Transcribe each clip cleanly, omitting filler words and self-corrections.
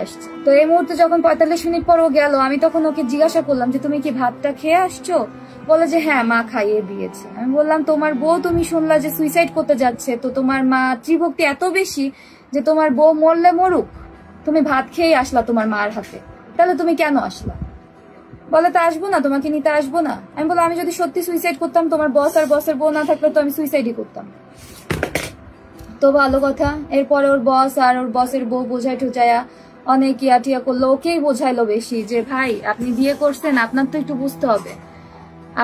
আসছে। তো এই মুহূর্তে যখন 45 মিনিট পর ও গেল, আমি তখন ওকে জিজ্ঞাসা করলাম যে তুমি কি ভাতটা খেয়ে আসছো? বলে যে হ্যাঁ মা খাইয়ে দিয়েছে। আমি বললাম তোমার বউ তুমি শুনলা যে সুইসাইড করতে যাচ্ছে, তো তোমার মাতৃভক্তি এত বেশি যে তোমার বউ মরলে মরুক, তুমি ভাত খেয়ে আসলা তোমার মার হাতে, তাহলে তুমি কেন আসলা? বলে তা আসবো না, তোমাকে নিতে আসবো না। আমি বললাম আমি যদি সত্যি সুইসাইড করতাম, তোমার বস আর বসের বউ না থাকলে তো আমি সুইসাইডই করতাম। তো ভালো কথা। এরপরে ওর বস আর ওর বসের বউ বোঝাই ঠোচায়া অনেক ইয়াটিয়া করলো, ওকেই বোঝাইলো বেশি যে ভাই আপনি বিয়ে করছেন, আপনার তো একটু বুঝতে হবে,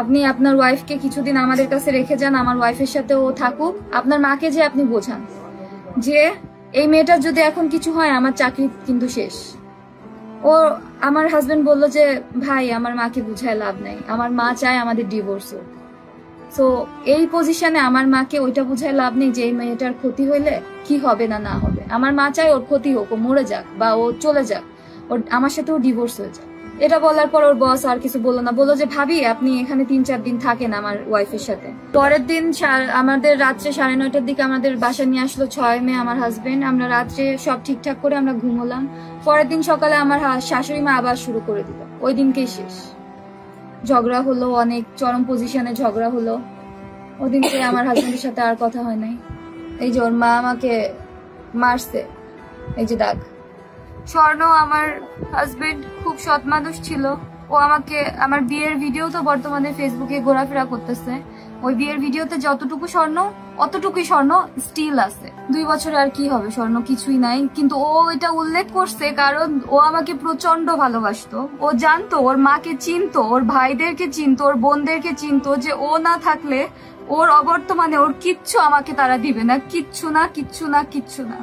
আপনি আপনার ওয়াইফকে কিছুদিন আমাদের কাছে রেখে যান, আমার ওয়াইফের সাথে ও থাকুক। আপনার মাকে যে আপনি বোঝান যে এই মেয়েটার যদি এখন কিছু হয় আমার চাকরি কিন্তু শেষ। ও আমার হাজবেন্ড বললো যে ভাই আমার মাকে বুঝায় লাভ নাই, আমার মা চায় আমাদের ডিভোর্স হোক। সো এই পজিশনে আমার মাকে ওইটা বুঝায় লাভ নেই যে এই মেয়েটার ক্ষতি হইলে কি হবে না না হবে। আমার মা চায় ওর ক্ষতি হোক, ও মরে যাক বা ও চলে যাক, ওর আমার সাথে ও ডিভোর্স হয়ে যাক। এটা বলার পর ওর বস আর কিছু বললো না, বললো যে ভাবি আপনি এখানে 3-4 দিন থাকেন আমার ওয়াইফের সাথে। পরের দিন আমাদের রাত্রে 9:30টার দিকে আমাদের বাসা নিয়ে আসলো 6 মে আমার হাজবেন্ড। আমরা রাত্রে সব ঠিকঠাক করে আমরা ঘুমোলাম। পরের দিন সকালে আমার শাশুড়ি মা আবার শুরু করে দিল, ওই দিনকেই শেষ। ঝগড়া হলো, অনেক চরম পজিশনে ঝগড়া হলো। ওই দিনকে আমার হাজবেন্ডের সাথে আর কথা হয় নাই। এই যে ওর মা আমাকে মারছে, এই যে দাগ। স্বর্ণ আমার হাজবেন্ড খুব সৎ মানুষ ছিল, ও আমাকে আমার বিয়ের ভিডিও তো বর্তমানে ফেসবুকে ঘোরাফেরা করতেছে, ওই বিয়ের ভিডিওতে যতটুকু স্বর্ণ অতটুকুই স্বর্ণ স্টিল আছে। 2 বছরে আর কি হবে, স্বর্ণ কিছুই নাই। কিন্তু ও এটা উল্লেখ করছে কারণ ও আমাকে প্রচন্ড ভালোবাসতো। ও জানতো, ওর মাকে চিনতো, ওর ভাইদেরকে চিনতো, ওর বোনদেরকে চিনতো যে ও না থাকলে ওর অবর্তমানে ওর কিচ্ছু আমাকে তারা দিবে না, কিচ্ছু না, কিচ্ছু না, কিচ্ছু না।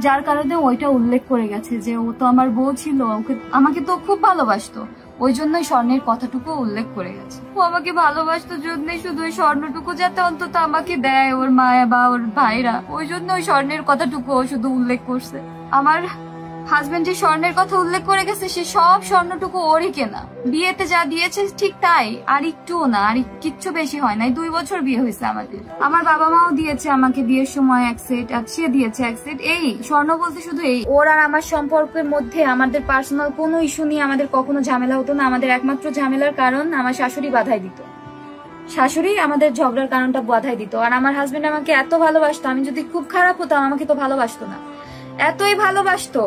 যার কারণে ওইটা উল্লেখ করে গেছে যে ও তো আমার বউ ছিল, ওকে আমাকে তো খুব ভালোবাসতো, ওই জন্যই স্বর্ণের কথাটুকু উল্লেখ করে গেছে। ও আমাকে ভালোবাসতো জন্যই শুধু ওই স্বর্ণটুকু যাতে অন্তত আমাকে দেয় ওর মায়া বা ওর ভাইরা, ওই জন্য ওই স্বর্ণের কথাটুকু ও শুধু উল্লেখ করছে। আমার হাজবেন্ড যে স্বর্ণের কথা উল্লেখ করে গেছে সে সব স্বর্ণটুকু ওরই কেনা, বিয়েতে যা দিয়েছে ঠিক তাই, আর একটুও না, আর কিচ্ছু বেশি হয় নাই। 2 বছর বিয়ে হয়েছে আমাদের। আমার বাবা মাও দিয়েছে আমাকে বিয়ের সময় 1 সেট, আর সে দিয়েছে 1 সেট। এই স্বর্ণ বলতে শুধু এই। ওর আর আমার সম্পর্কের মধ্যে আমাদের পার্সোনাল কোনো ইস্যু নিয়ে আমাদের কখনো ঝামেলা হতো না। আমাদের একমাত্র ঝামেলার কারণ আমার শাশুড়ি বাধাই দিত, শাশুড়ি আমাদের ঝগড়ার কারণটা বাধাই দিত। আর আমার হাজবেন্ড আমাকে এত ভালোবাসতো, আমি যদি খুব খারাপ হতাম আমাকে তো ভালোবাসতো না, এতই ভালোবাসতো।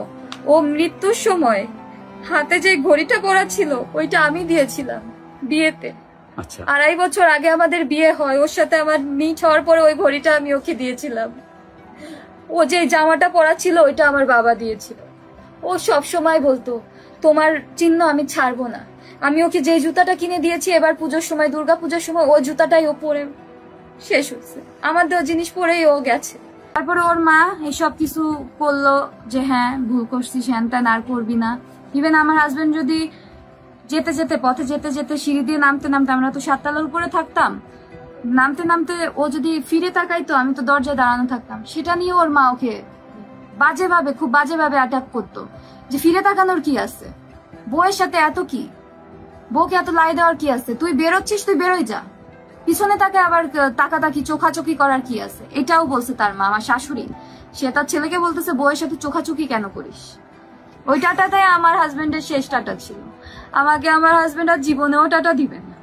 ও মৃত্যুর সময় হাতে যে ঘড়িটা পরা ছিল ওইটা আমি দিয়েছিলাম বিয়েতে। 2.5 বছর আগে আমাদের বিয়ে হয়, ওর সাথে আমার মিট হওয়ার পরে ওই ঘড়িটা আমি ওকে দিয়েছিলাম। ও যে জামাটা পরা ছিল ওইটা আমার বাবা দিয়েছিল। ও সব সময় বলতো তোমার চিহ্ন আমি ছাড়বো না। আমি ওকে যে জুতাটা কিনে দিয়েছি এবার পুজোর সময়, দুর্গা পুজোর সময়, ওই জুতাটাই ও পরে শেষ হচ্ছে। আমার দেওয়া জিনিস পরেই ও গেছে। তারপরে ওর মা এসব কিছু করলো যে হ্যাঁ ভুল করছিস, হ্যান ত্যান আর করবি না। ইভেন আমার হাজবেন্ড যদি যেতে যেতে পথে যেতে যেতে সিঁড়ি দিয়ে নামতে নামতে, আমরা তো 7 তলার উপরে থাকতাম, নামতে নামতে ও যদি ফিরে তাকাইতো আমি তো দরজায় দাঁড়ানো থাকতাম, সেটা নিয়ে ওর মা ওকে বাজেভাবে, খুব বাজেভাবে অ্যাটাক করতো যে ফিরে তাকানোর কি আছে, বউয়ের সাথে এত কি, বউকে এত লাই দেওয়ার কি আছে, তুই বেরোচ্ছিস তুই বেরোই যা, পিছনে তাকে আবার তাকাতাকি চোখাচোখি করার কি আছে। এটাও বলছে তার মা, আমার শাশুড়ি। সে তার ছেলেকে বলতেছে বউয়ের সাথে চোখাচোখি কেন করিস। ওই টাটাটাই আমার হাজবেন্ডের শেষ টাটা ছিল। আমাকে আমার হাজবেন্ড আর জীবনেও টাটা দিবে না,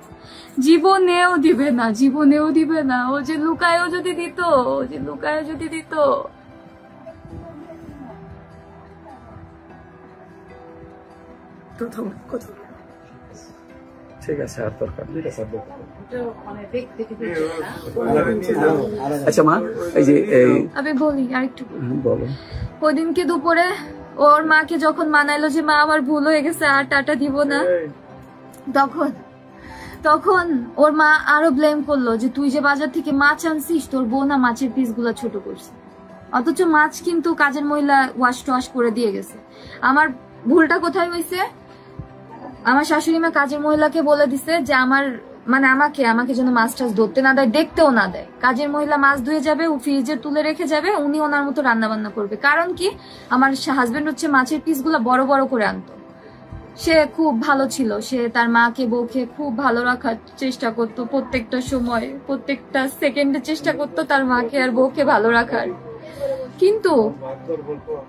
জীবনেও দিবে না, জীবনেও দিবে না। ও যে লুকায়ও যদি দিত, ও যে লুকায়ও যদি দিত। ঠিক আছে, আর দরকার আচ্ছা মা, এই যে আমি বলি আর একটু বলো। ওই দিনকে দুপুরে ওর মাকে যখন মানাইলো যে মা আমার ভুল হয়ে গেছে আর টাটা দিব না, তখন ওর মা আরো ব্লেম করলো যে তুই যে বাজার থেকে মাছ আনছিস তোর বউ না মাছের পিস গুলা ছোট করছে, অথচ মাছ কিন্তু কাজের মহিলা ওয়াশ টোয়াশ করে দিয়ে গেছে। আমার ভুলটা কোথায় হয়েছে, আমার শাশুড়ি মা কাজের মহিলাকে বলে দিছে যে আমার মানে আমাকে যেন মাছ টাছ ধরতে না দেয়, দেখতেও না দেয়। কাজের মহিলা মাছ ধুয়ে যাবে, ও ফ্রিজে তুলে রেখে যাবে, উনি ওনার মতো রান্না বান্না করবে। কারণ কি, আমার হাজবেন্ড হচ্ছে মাছের পিস গুলা বড় বড় করে আনতো। সে খুব ভালো ছিল, সে তার মাকে বউকে খুব ভালো রাখার চেষ্টা করতো, প্রত্যেকটা সময় প্রত্যেকটা সেকেন্ডে চেষ্টা করতো তার মাকে আর বউকে ভালো রাখার। কিন্তু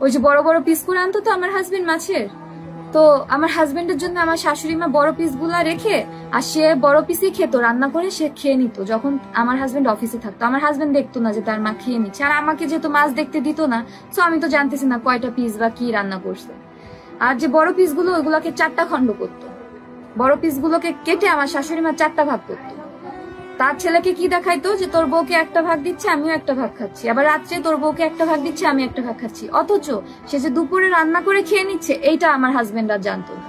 ওই যে বড় বড় পিস করে আনতো তো আমার হাজবেন্ড মাছের, তো আমার হাজবেন্ডের জন্য আমার শাশুড়ি মা বড় পিস গুলা রেখে আর সে বড় পিসই খেত, রান্না করে সে খেয়ে নিত যখন আমার হাজবেন্ড অফিসে থাকতো। আমার হাজবেন্ড দেখতো না যে তার মা খেয়ে নিচ্ছে, আর আমাকে যেহেতু মাছ দেখতে দিত না, তো আমি তো জানতেছি না কয়টা পিস বা কি রান্না করছে। আর যে বড় পিস গুলো ওইগুলোকে 4টা খন্ড করতো, বড় পিস গুলোকে কেটে আমার শাশুড়ি মা 4টা ভাগ করতো। তার ছেলেকে কি দেখাইতো যে তোর বউকে একটা ভাগ দিচ্ছে, আমিও একটা ভাগ খাচ্ছি, আবার রাত্রে তোর বউকে একটা ভাগ দিচ্ছে, আমি একটা ভাগ খাচ্ছি। অথচ সে যে দুপুরে রান্না করে খেয়ে নিচ্ছে এইটা আমার হাজবেন্ড আর জানতো না।